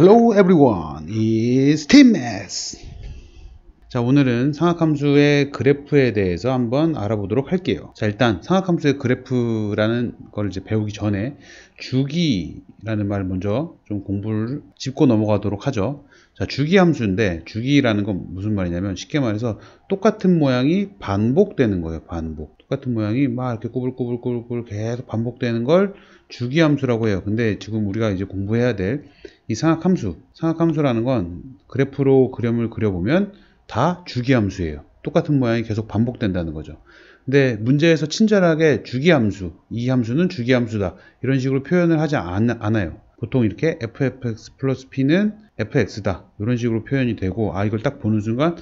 Hello everyone, it's Tim S. 자, 오늘은 상악함수의 그래프에 대해서 한번 알아보도록 할게요. 자, 일단 상악함수의 그래프라는 걸 이제 배우기 전에 주기라는 말 먼저 좀 공부를 짚고 넘어가도록 하죠. 자, 주기함수인데 주기라는 건 무슨 말이냐면 쉽게 말해서 똑같은 모양이 반복되는 거예요. 반복. 똑같은 모양이 막 이렇게 꾸불꾸불꾸불 계속 반복되는 걸 주기함수라고 해요. 근데 지금 우리가 이제 공부해야 될 이 상악함수라는 건 그래프로 그림을 그려보면 다 주기함수예요. 똑같은 모양이 계속 반복된다는 거죠. 근데 문제에서 친절하게 주기함수, 이 함수는 주기함수다 이런 식으로 표현을 하지 않아요. 보통 이렇게 fx 플러스 p는 fx다 이런 식으로 표현이 되고, 이걸 딱 보는 순간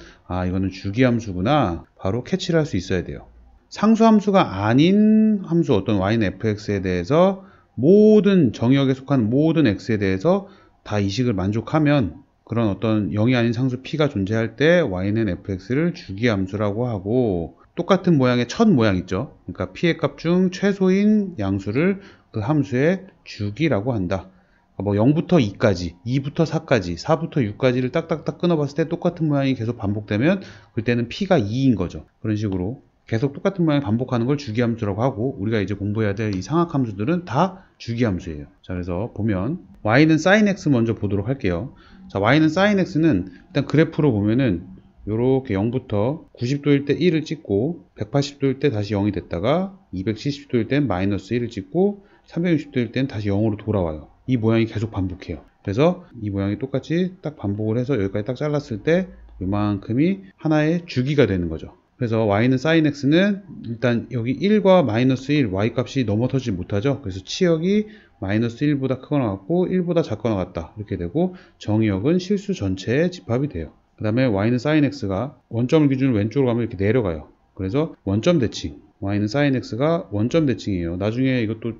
이거는 주기함수구나 바로 캐치를 할 수 있어야 돼요. 상수함수가 아닌 함수 어떤 y는 fx에 대해서 모든 정의역에 속한 모든 x에 대해서 다 이식을 만족하면 그런 어떤 0이 아닌 상수 p가 존재할 때 y는 fx를 주기함수라고 하고, 똑같은 모양의 첫 모양 있죠. 그러니까 p의 값 중 최소인 양수를 그 함수의 주기라고 한다. 뭐 0부터 2까지, 2부터 4까지, 4부터 6까지를 딱딱딱 끊어봤을 때 똑같은 모양이 계속 반복되면 그때는 p가 2인 거죠. 그런 식으로 계속 똑같은 모양을 반복하는 걸 주기함수라고 하고, 우리가 이제 공부해야 될 이 상악함수들은 다 주기함수예요. 자, 그래서 보면 y는 sin x 먼저 보도록 할게요. 자, y는 sin x는 일단 그래프로 보면은 요렇게 0부터 90도일 때 1을 찍고, 180도일 때 다시 0이 됐다가 270도일 땐 마이너스 1을 찍고, 360도일 땐 다시 0으로 돌아와요. 이 모양이 계속 반복해요. 그래서 이 모양이 똑같이 딱 반복을 해서 여기까지 딱 잘랐을 때 요만큼이 하나의 주기가 되는 거죠. 그래서 y는 sin x는 일단 여기 1과 마이너스 1 y 값이 넘어서지 못하죠. 그래서 치역이 마이너스 1보다 크거나 같고 1보다 작거나 같다 이렇게 되고, 정의역은 실수 전체의 집합이 돼요. 그 다음에 y는 sin x가 원점을 기준으로 왼쪽으로 가면 이렇게 내려가요. 그래서 원점 대칭, y는 sin x가 원점 대칭이에요. 나중에 이것도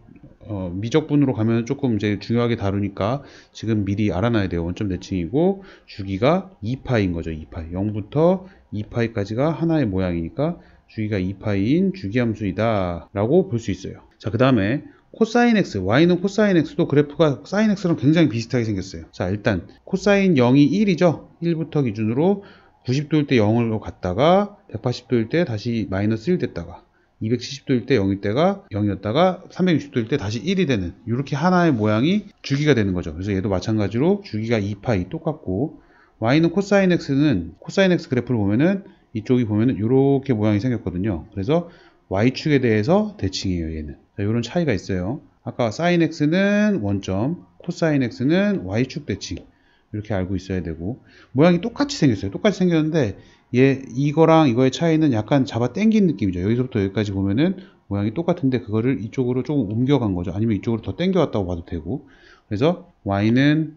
미적분으로 가면 조금 이제 중요하게 다루니까 지금 미리 알아놔야 돼요. 원점 대칭이고 주기가 2파인 거죠. 2파. 0부터 2파이까지가 하나의 모양이니까 주기가 2파인 주기함수이다 라고 볼 수 있어요. 자, 그 다음에 코사인 x, y는 코사인 x도 그래프가 사인 x랑 굉장히 비슷하게 생겼어요. 자, 일단 코사인 0이 1이죠. 1부터 기준으로 90도일 때 0으로 갔다가 180도일 때 다시 마이너스 1 됐다가 270도일 때 0일 때가 0이었다가 360도일 때 다시 1이 되는 이렇게 하나의 모양이 주기가 되는 거죠. 그래서 얘도 마찬가지로 주기가 2파이 똑같고, y는 코사인 x는 코사인 x 그래프를 보면은 이쪽이 보면은 이렇게 모양이 생겼거든요. 그래서 y축에 대해서 대칭이에요. 얘는. 자, 이런 차이가 있어요. 아까 sin x는 원점, 코사인 x는 y축 대칭 이렇게 알고 있어야 되고, 모양이 똑같이 생겼어요. 똑같이 생겼는데 이거랑 이거의 차이는 약간 잡아 당긴 느낌이죠. 여기서부터 여기까지 보면은 모양이 똑같은데 그거를 이쪽으로 조금 옮겨간 거죠. 아니면 이쪽으로 더 당겨왔다고 봐도 되고, 그래서 y는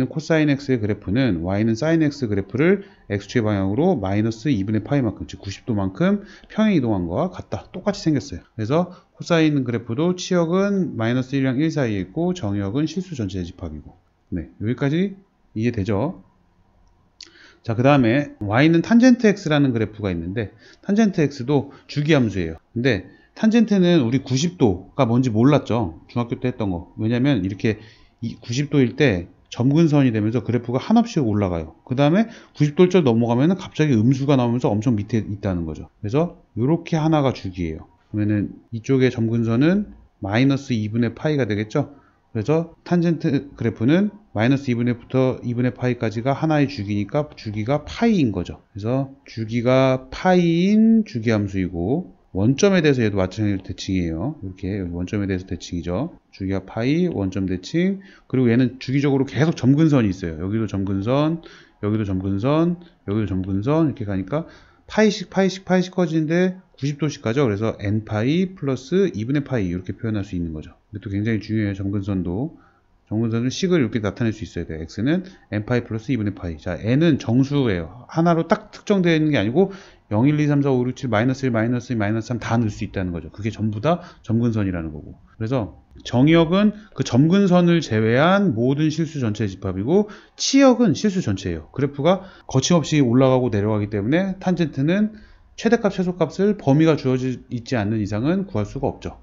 코사인 x의 그래프는 y는 sin x 그래프를 x축의 방향으로 마이너스 2분의 파이만큼, 즉 90도만큼 평행 이동한 거와 같다. 똑같이 생겼어요. 그래서 코사인 그래프도 치역은 마이너스 1이랑 1 사이에 있고 정역은 실수 전체의 집합이고. 네, 여기까지 이해되죠? 자, 그 다음에 y는 탄젠트 x라는 그래프가 있는데, 탄젠트 x도 주기함수예요. 근데 탄젠트는 우리 90도가 뭔지 몰랐죠. 중학교 때 했던 거. 왜냐면 이렇게 90도일 때 점근선이 되면서 그래프가 한없이 올라가요. 그 다음에 90도를 넘어가면 갑자기 음수가 나오면서 엄청 밑에 있다는 거죠. 그래서 이렇게 하나가 주기예요. 그러면은 이쪽의 점근선은 마이너스 2분의 파이가 되겠죠. 그래서 탄젠트 그래프는 마이너스 2분의부터 2분의 파이까지가 하나의 주기니까 주기가 파이인 거죠. 그래서 주기가 파이인 주기함수이고, 원점에 대해서 얘도 마찬가지로 대칭이에요. 이렇게 여기 원점에 대해서 대칭이죠. 주기가 파이, 원점 대칭. 그리고 얘는 주기적으로 계속 점근선이 있어요. 여기도 점근선, 여기도 점근선, 여기도 점근선 이렇게 가니까 파이씩 커지는데 90도씩 가죠. 그래서 n파이 플러스 2분의 파이 이렇게 표현할 수 있는 거죠. 이것도 굉장히 중요해요. 점근선도. 점근선은 식을 이렇게 나타낼 수 있어야 돼요. x는 n파이 플러스 2분의 파이. 자, n은 정수예요. 하나로 딱 특정되어 있는 게 아니고 0, 1, 2, 3, 4, 5, 6, 7, 마이너스 1, 마이너스 2, 마이너스 3 다 넣을 수 있다는 거죠. 그게 전부 다 점근선이라는 거고. 그래서 정역은 그 점근선을 제외한 모든 실수 전체의 집합이고, 치역은 실수 전체예요. 그래프가 거침없이 올라가고 내려가기 때문에 탄젠트는 최대값, 최소값을 범위가 주어져 있지 않는 이상은 구할 수가 없죠.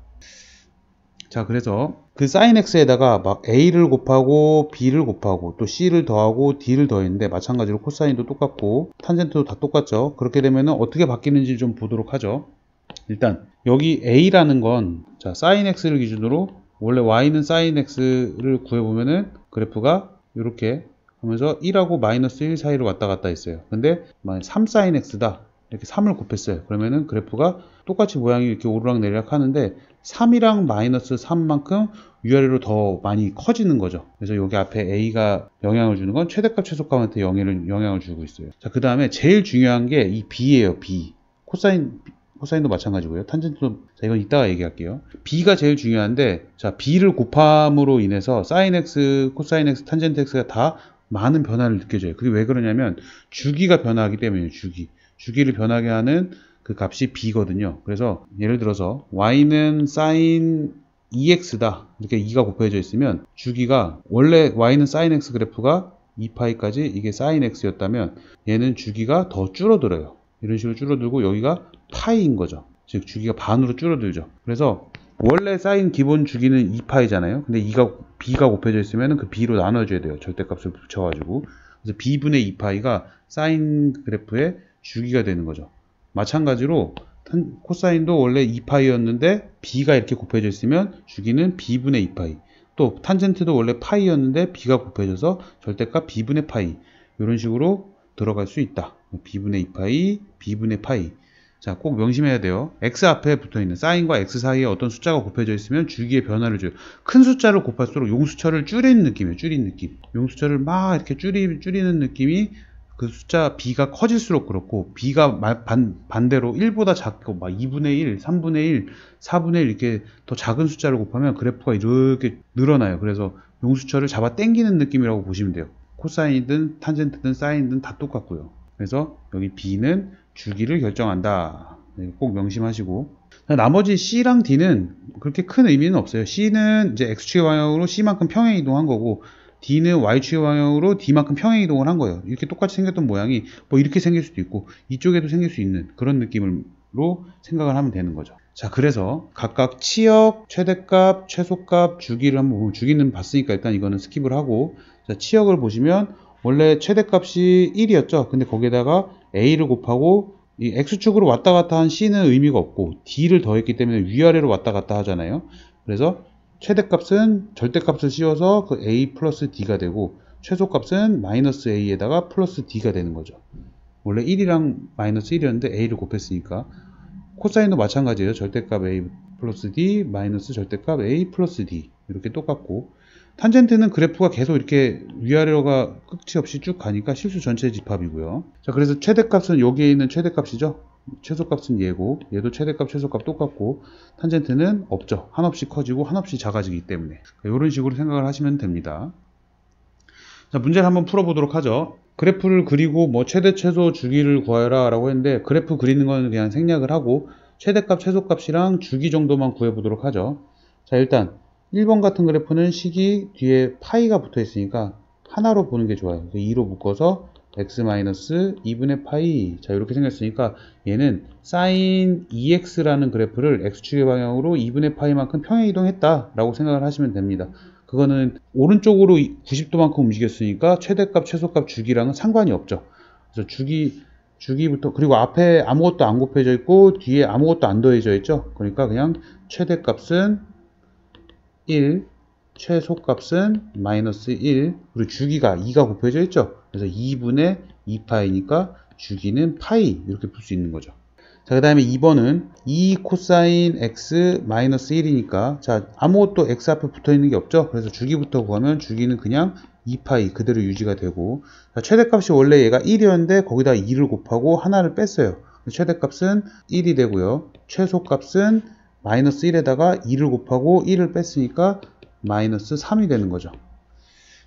자, 그래서 그 sin x에다가 막 a를 곱하고 b를 곱하고 또 c를 더하고 d를 더했는데 마찬가지로 코사인도 똑같고 탄젠트도 다 똑같죠. 그렇게 되면 어떻게 바뀌는지 좀 보도록 하죠. 일단 여기 a라는 건 자, sin x를 기준으로 원래 y는 sin x를 구해보면은 그래프가 이렇게 하면서 1하고 마이너스 1 사이로 왔다 갔다 했어요. 근데 3sin x다 이렇게 3을 곱했어요. 그러면은 그래프가 똑같이 모양이 이렇게 오르락내리락 하는데 3이랑 마이너스 3만큼 위아래로 더 많이 커지는 거죠. 그래서 여기 앞에 a가 영향을 주는 건 최대값 최소값한테 영향을 주고 있어요. 자, 그 다음에 제일 중요한 게 이 b예요. b. 코사인도 마찬가지고요. 탄젠트도, 자, 이건 이따가 얘기할게요. b가 제일 중요한데, 자, b를 곱함으로 인해서 sin x, 코사인 x, 탄젠트 x가 다 많은 변화를 느껴져요. 그게 왜 그러냐면 주기가 변화하기 때문이에요. 주기를 변하게 하는 그 값이 b거든요. 그래서 예를 들어서 y는 sin 2x다 이렇게 2가 곱해져 있으면 주기가 원래 y는 sin x 그래프가 2파이까지 이게 sin x였다면 얘는 주기가 더 줄어들어요. 이런 식으로 줄어들고 여기가 파이인 거죠. 즉 주기가 반으로 줄어들죠. 그래서 원래 sin 기본 주기는 2파이잖아요. 근데 b가 곱해져 있으면 그 b로 나눠줘야 돼요. 절대값을 붙여가지고. 그래서 b분의 2파이가 sin 그래프의 주기가 되는 거죠. 마찬가지로 코사인도 원래 2파이였는데 b가 이렇게 곱해져 있으면 주기는 b분의 2파이. 또 탄젠트도 원래 파이였는데 b가 곱해져서 절대값 b분의 파이. 이런 식으로 들어갈 수 있다. b분의 2파이, b분의 파이. 자, 꼭 명심해야 돼요. x 앞에 붙어있는 sine과 x 사이에 어떤 숫자가 곱해져 있으면 주기의 변화를 줘요. 큰 숫자를 곱할수록 용수철을 줄이는 느낌이에요. 줄이는 느낌. 용수철을 막 이렇게 줄이는 느낌이 그 숫자 b가 커질수록 그렇고 b가 반대로 1보다 작고 막 2분의 1, 3분의 1, 4분의 1 이렇게 더 작은 숫자를 곱하면 그래프가 이렇게 늘어나요. 그래서 용수철을 잡아 당기는 느낌이라고 보시면 돼요. 코사인이든 탄젠트든 사인이든 다 똑같고요. 그래서 여기 b는 주기를 결정한다. 꼭 명심하시고. 나머지 C랑 D는 그렇게 큰 의미는 없어요. C는 이제 X축의 방향으로 C만큼 평행 이동한 거고, D는 Y축의 방향으로 D만큼 평행 이동을 한 거예요. 이렇게 똑같이 생겼던 모양이 뭐 이렇게 생길 수도 있고, 이쪽에도 생길 수 있는 그런 느낌으로 생각을 하면 되는 거죠. 자, 그래서 각각 치역, 최대값, 최소값, 주기를 한번 보면, 주기는 봤으니까 일단 이거는 스킵을 하고, 자, 치역을 보시면 원래 최대값이 1이었죠. 근데 거기에다가 A를 곱하고 이 X축으로 왔다 갔다 한 C는 의미가 없고 D를 더했기 때문에 위아래로 왔다 갔다 하잖아요. 그래서 최대값은 절대값을 씌워서 그 A 플러스 D가 되고 최소값은 마이너스 A에다가 플러스 D가 되는 거죠. 원래 1이랑 마이너스 1이었는데 A를 곱했으니까. 코사인도 마찬가지예요. 절대값 A 플러스 D 마이너스 절대값 A 플러스 D 이렇게 똑같고, 탄젠트는 그래프가 계속 이렇게 위아래로가 끝이 없이 쭉 가니까 실수 전체 집합이고요. 자, 그래서 최대값은 여기에 있는 최대값이죠. 최소값은 얘고, 얘도 최대값, 최소값 똑같고, 탄젠트는 없죠. 한없이 커지고 한없이 작아지기 때문에. 이런 식으로 생각을 하시면 됩니다. 자, 문제를 한번 풀어보도록 하죠. 그래프를 그리고 뭐 최대, 최소, 주기를 구하라 라고 했는데, 그래프 그리는 거는 그냥 생략을 하고 최대값, 최소값이랑 주기 정도만 구해보도록 하죠. 자, 일단 1번 같은 그래프는 식이 뒤에 파이가 붙어 있으니까 하나로 보는 게 좋아요. 2로 묶어서 x-2분의 파이. 자, 이렇게 생겼으니까 얘는 sin 2x라는 그래프를 x축의 방향으로 2분의 파이만큼 평행 이동했다 라고 생각을 하시면 됩니다. 그거는 오른쪽으로 90도만큼 움직였으니까 최대값, 최소값, 주기랑은 상관이 없죠. 그래서 주기부터, 그리고 앞에 아무것도 안 곱해져 있고 뒤에 아무것도 안 더해져 있죠. 그러니까 그냥 최대값은 1, 최소값은 마이너스 1, 그리고 주기가 2가 곱해져 있죠. 그래서 2분의 2파이니까 주기는 파이, 이렇게 풀 수 있는 거죠. 자, 그 다음에 2번은 2 코사인 x 마이너스 1이니까, 자, 아무것도 x 앞에 붙어 있는 게 없죠. 그래서 주기부터 구하면 주기는 그냥 2파이 그대로 유지가 되고, 자, 최대값이 원래 얘가 1이었는데 거기다 2를 곱하고 하나를 뺐어요. 최대값은 1이 되고요. 최소값은 마이너스 1에다가 2를 곱하고 1을 뺐으니까 마이너스 3이 되는 거죠.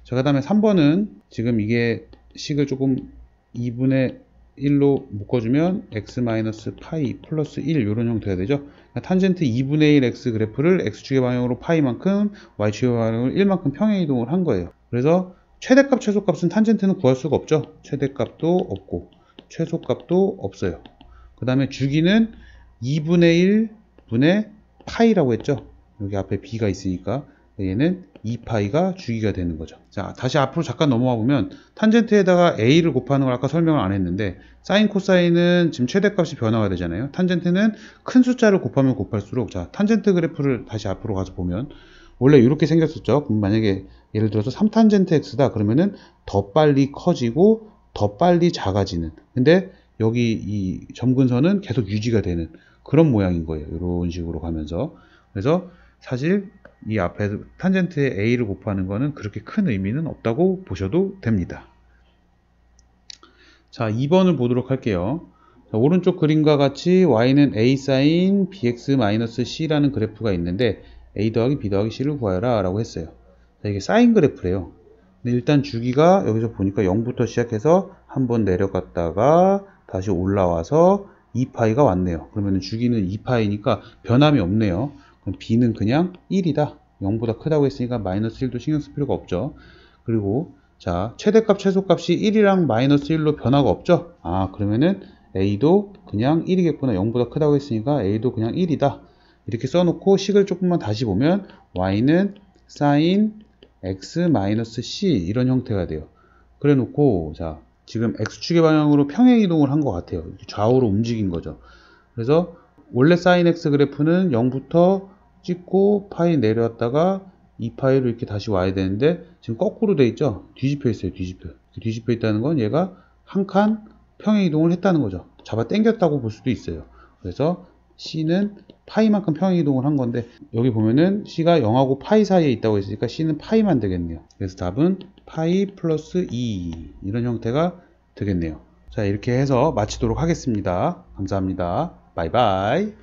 자, 그 다음에 3번은 지금 이게 식을 조금 2분의 1로 묶어주면 x 마이너스 파이 플러스 1 이런 형태가 되죠. 그러니까 탄젠트 2분의 1 x 그래프를 x축의 방향으로 파이만큼 y축의 방향으로 1만큼 평행 이동을 한 거예요. 그래서 최대값, 최소값은 탄젠트는 구할 수가 없죠. 최대값도 없고 최소값도 없어요. 그 다음에 주기는 2분의 1 분의 파이라고 했죠. 여기 앞에 b가 있으니까 얘는 2파이가 주기가 되는 거죠. 자, 다시 앞으로 잠깐 넘어가 보면 탄젠트에다가 a를 곱하는 걸 아까 설명을 안 했는데 사인 코사인은 지금 최대값이 변화가 되잖아요. 탄젠트는 큰 숫자를 곱하면 곱할수록, 자, 탄젠트 그래프를 다시 앞으로 가서 보면 원래 이렇게 생겼었죠. 그럼 만약에 예를 들어서 3탄젠트 x다 그러면은 더 빨리 커지고 더 빨리 작아지는, 근데 여기 이 점근선은 계속 유지가 되는 그런 모양인 거예요. 이런 식으로 가면서. 그래서 사실 이 앞에 탄젠트에 a를 곱하는 거는 그렇게 큰 의미는 없다고 보셔도 됩니다. 자, 2번을 보도록 할게요. 자, 오른쪽 그림과 같이 y는 a sin bx-c라는 그래프가 있는데 a 더하기 b 더하기 c를 구하여라 라고 했어요. 자, 이게 사인 그래프래요. 근데 일단 주기가 여기서 보니까 0부터 시작해서 한번 내려갔다가 다시 올라와서 2파이가 왔네요. 그러면 주기는 2파이니까 변함이 없네요. 그럼 b는 그냥 1이다. 0보다 크다고 했으니까 마이너스 1도 신경 쓸 필요가 없죠. 그리고 자, 최대값 최소값이 1이랑 마이너스 1로 변화가 없죠. 아, 그러면은 a도 그냥 1이겠구나. 0보다 크다고 했으니까 a도 그냥 1이다. 이렇게 써놓고 식을 조금만 다시 보면 y는 sin x-c 이런 형태가 돼요. 그래 놓고 자, 지금 x축의 방향으로 평행 이동을 한 것 같아요. 좌우로 움직인 거죠. 그래서 원래 sin x 그래프는 0부터 찍고 파이 내려왔다가 2파이로 이렇게 다시 와야 되는데 지금 거꾸로 돼 있죠. 뒤집혀 있어요. 뒤집혀 있다는 건 얘가 한 칸 평행 이동을 했다는 거죠. 잡아 당겼다고 볼 수도 있어요. 그래서 c는 파이만큼 평행 이동을 한 건데 여기 보면은 c가 0하고 파이 사이에 있다고 했으니까 c는 파이만 되겠네요. 그래서 답은 파이 플러스 2 이런 형태가 되겠네요. 자, 이렇게 해서 마치도록 하겠습니다. 감사합니다. 바이바이.